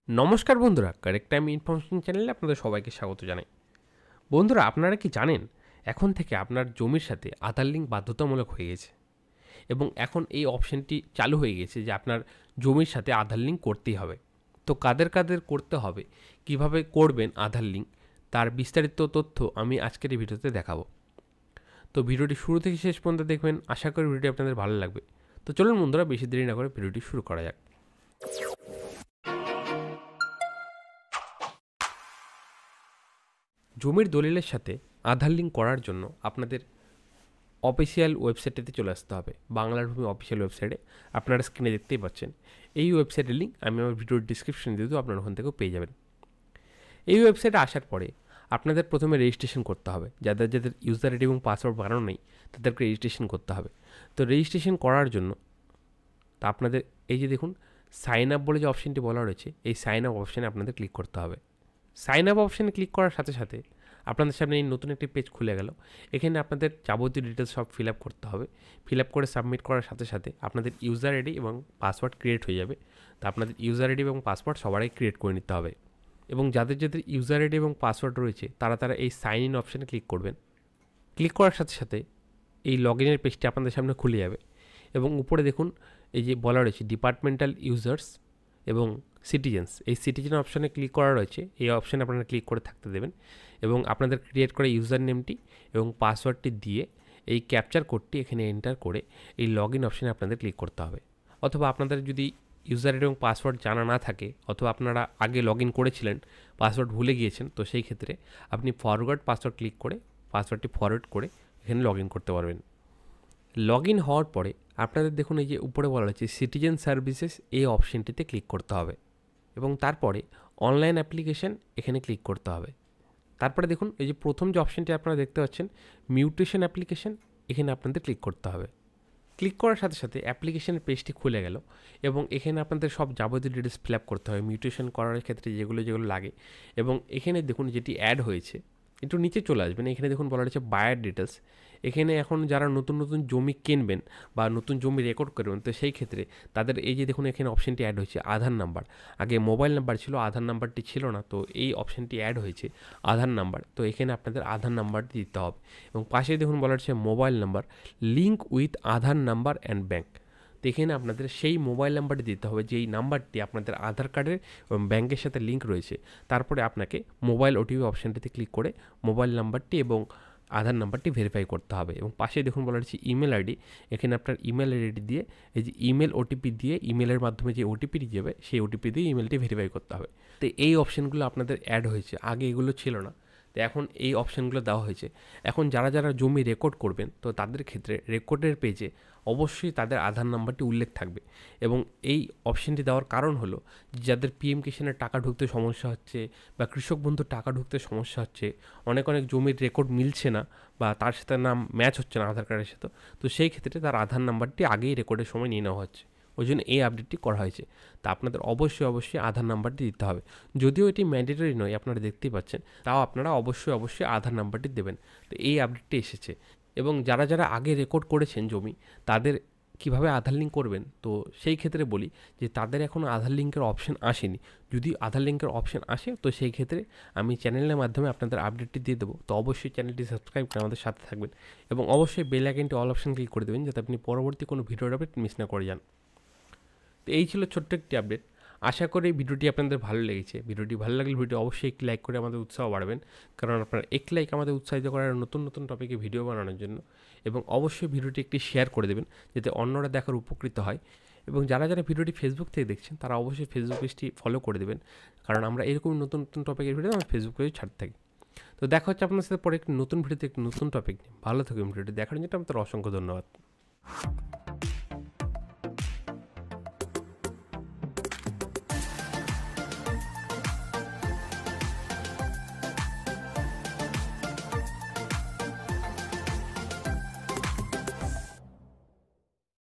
নমস্কার বন্ধুরা, correct time information চ্যানেলে আপনাদের সবাইকে স্বাগত জানাই। বন্ধুরা, আপনারা কি জানেন এখন থেকে আপনার জমির সাথে আধার লিঙ্ক বাধ্যতামূলক হয়ে গেছে এবং এখন এই অপশনটি চালু হয়ে গেছে যে আপনার জমির সাথে আধার লিঙ্ক করতেই হবে। তো কাদের কাদের করতে হবে, কিভাবে করবেন আধার লিঙ্ক, তার বিস্তারিত তথ্য আমি আজকের এই ভিডিওতে দেখাবো। তো ভিডিওটি শুরু থেকে শেষ পর্যন্ত দেখবেন, আশা করি ভিডিওটি আপনাদের ভালো লাগবে। তো চলুন বন্ধুরা, বেশি দেরি না করে ভিডিওটি শুরু করা যাক। জমির দলিলের সাথে আধার লিঙ্ক করার জন্য আপনাদের অফিসিয়াল ওয়েবসাইটেতে চলে আসতে হবে। বাংলার ভূমি অফিসিয়াল ওয়েবসাইটে আপনারা স্ক্রিনে দেখতেই পাচ্ছেন। এই ওয়েবসাইটের লিঙ্ক আমি আমার ভিডিওর ডিসক্রিপশনে দিয়ে দেবো, আপনারা ওখান থেকেও পেয়ে যাবেন। এই ওয়েবসাইটে আসার পরে আপনাদের প্রথমে রেজিস্ট্রেশন করতে হবে। যাদের যাদের ইউজার আইডি এবং পাসওয়ার্ড বানানো নেই তাদেরকে রেজিস্ট্রেশন করতে হবে। তো রেজিস্ট্রেশন করার জন্য তা আপনাদের এই যে দেখুন সাইন আপ বলে যে অপশানটি বলা রয়েছে, এই সাইন আপ অপশানে আপনাদের ক্লিক করতে হবে। সাইন আপ অপশানে ক্লিক করার সাথে সাথে আপনাদের সামনে এই নতুন একটি পেজ খুলে গেল। এখানে আপনাদের যাবতীয় ডিটেলস সব ফিল আপ করতে হবে। ফিল আপ করে সাবমিট করার সাথে সাথে আপনাদের ইউজার আইডি এবং পাসওয়ার্ড ক্রিয়েট হয়ে যাবে। তো আপনাদের ইউজার আইডি এবং পাসওয়ার্ড সবারই ক্রিয়েট করে নিতে হবে এবং যাদের যাদের ইউজার আইডি এবং পাসওয়ার্ড রয়েছে তারা এই সাইন ইন অপশানে ক্লিক করবেন। ক্লিক করার সাথে সাথে এই লগ ইনের পেজটি আপনাদের সামনে খুলে যাবে এবং উপরে দেখুন এই যে বলা রয়েছে ডিপার্টমেন্টাল ইউজার্স এবং সিটিজেন্স, এই সিটিজেন অপশানে ক্লিক করা রয়েছে। এই অপশানে আপনারা ক্লিক করে থাকতে দেবেন এবং আপনাদের ক্রিয়েট করা ইউজার নেমটি এবং পাসওয়ার্ডটি দিয়ে এই ক্যাপচার কোডটি এখানে এন্টার করে এই লগ ইন অপশানে আপনাদের ক্লিক করতে হবে। অথবা আপনাদের যদি ইউজার আইডি এবং পাসওয়ার্ড জানা না থাকে, অথবা আপনারা আগে লগ ইন করেছিলেন পাসওয়ার্ড ভুলে গিয়েছেন, তো সেই ক্ষেত্রে আপনি ফরওয়ার্ড পাসওয়ার্ড ক্লিক করে পাসওয়ার্ডটি ফরওয়ার্ড করে এখানে লগ ইন করতে পারবেন। লগ ইন হওয়ার পরে আপনাদের দেখুন এই যে উপরে বলা হচ্ছে সিটিজেন সার্ভিসেস, এই অপশানটিতে ক্লিক করতে হবে এবং তারপরে অনলাইন অ্যাপ্লিকেশান এখানে ক্লিক করতে হবে। তারপরে দেখুন এই যে প্রথম যে অপশানটি আপনারা দেখতে পাচ্ছেন মিউটেশন অ্যাপ্লিকেশান, এখানে আপনাদের ক্লিক করতে হবে। ক্লিক করার সাথে সাথে অ্যাপ্লিকেশনের পেজটি খুলে গেল এবং এখানে আপনাদের সব যাবতীয় ডিটেলস ফিল আপ করতে হবে মিউটেশন করার ক্ষেত্রে যেগুলো যেগুলো লাগে। এবং এখানে দেখুন যেটি অ্যাড হয়েছে, একটু নিচে চলে আসবেন, এখানে দেখুন বলা হয়েছে বায়ার ডিটেলস। এখানে এখন যারা নতুন নতুন জমি কিনবেন বা নতুন জমি রেকর্ড করবেন, তো সেই ক্ষেত্রে তাদের এই যে দেখুন এখানে অপশানটি অ্যাড হয়েছে আধার নাম্বার। আগে মোবাইল নাম্বার ছিল, আধার নাম্বারটি ছিল না, তো এই অপশানটি অ্যাড হয়েছে আধার নাম্বার। তো এখানে আপনাদের আধার নাম্বারটি দিতে হবে এবং পাশে দেখুন বলা হচ্ছে mobile number link with Aadhaar number and bank. তো এখানে আপনাদের সেই মোবাইল নাম্বারটি দিতে হবে যেই নাম্বারটি আপনাদের আধার কার্ডের এবং ব্যাঙ্কের সাথে লিঙ্ক রয়েছে। তারপরে আপনাকে মোবাইল ওটিপি অপশানটিতে ক্লিক করে মোবাইল নাম্বারটি এবং আধার নাম্বারটি ভেরিফাই করতে হবে এবং পাশে দেখুন বলা হচ্ছে ইমেল আইডি। এখানে আপনার ইমেল আইডি দিয়ে এই যে ইমেল ওটিপি দিয়ে ইমেলের মাধ্যমে যে ওটিপিটি যাবে সেই ওটিপি দিয়ে ইমেলটি ভেরিফাই করতে হবে। তো এই অপশানগুলো আপনাদের অ্যাড হয়েছে, আগে এগুলো ছিল না, তো এখন এই অপশানগুলো দেওয়া হয়েছে। এখন যারা যারা জমি রেকর্ড করবেন তো তাদের ক্ষেত্রে রেকর্ডের পেজে অবশ্যই তাদের আধার নাম্বারটি উল্লেখ থাকবে এবং এই অপশানটি দেওয়ার কারণ হলো যাদের পিএম কিষাণের টাকা ঢুকতে সমস্যা হচ্ছে বা কৃষক বন্ধুর টাকা ঢুকতে সমস্যা হচ্ছে, অনেক জমির রেকর্ড মিলছে না বা তার সাথে নাম ম্যাচ হচ্ছে না আধার কার্ডের সাথে, তো সেই ক্ষেত্রে তার আধার নাম্বারটি আগেই রেকর্ডের সময় নিয়ে নেওয়া হচ্ছে। ওই জন্য এই আপডেটটি করা হয়েছে। তা আপনাদের অবশ্যই আধার নাম্বারটি দিতে হবে। যদিও এটি ম্যান্ডেটরি নয়, আপনারা দেখতেই পাচ্ছেন, তাও আপনারা অবশ্যই আধার নাম্বারটি দেবেন। তো এই আপডেটটি এসেছে এবং যারা যারা আগে রেকর্ড করেছেন জমি তাদের কিভাবে আধার লিঙ্ক করবেন, তো সেই ক্ষেত্রে বলি যে তাদের এখনও আধার লিঙ্কের অপশান আসেনি। যদি আধার লিঙ্কের অপশান আসে তো সেই ক্ষেত্রে আমি চ্যানেলের মাধ্যমে আপনাদের আপডেটটি দিয়ে দেবো। তো অবশ্যই চ্যানেলটি সাবস্ক্রাইব করে আমাদের সাথে থাকবেন এবং অবশ্যই বেল আইকনটি অল অপশান ক্লিক করে দেবেন যাতে আপনি পরবর্তী কোনো ভিডিওর আপডেট মিস না করে যান। তো এই ছিল ছোট্ট একটি আপডেট। আশা করি এই ভিডিওটি আপনাদের ভালো লেগেছে। ভিডিওটি ভালো লাগলে ভিডিও অবশ্যই একটি লাইক করে আমাদের উৎসাহ বাড়াবেন, কারণ আপনার একটি লাইক আমাদের উৎসাহিত করার নতুন নতুন টপিকে ভিডিও বানানোর জন্য। এবং অবশ্যই ভিডিওটি একটি শেয়ার করে দেবেন যাতে অন্যরা দেখার উপকৃত হয়। এবং যারা যারা ভিডিওটি ফেসবুক থেকে দেখছেন তারা অবশ্যই ফেসবুক পেজটি ফলো করে দেবেন, কারণ আমরা এরকম নতুন নতুন টপিকের ভিডিও আমরা ফেসবুক পেজে ছাড়তে থাকি। তো দেখা হচ্ছে আপনার সাথে পরে একটি নতুন ভিডিওতে একটি নতুন টপিক নিয়ে। ভালো থাকবেন। ভিডিওটি দেখার জন্য আপনাদের অসংখ্য ধন্যবাদ।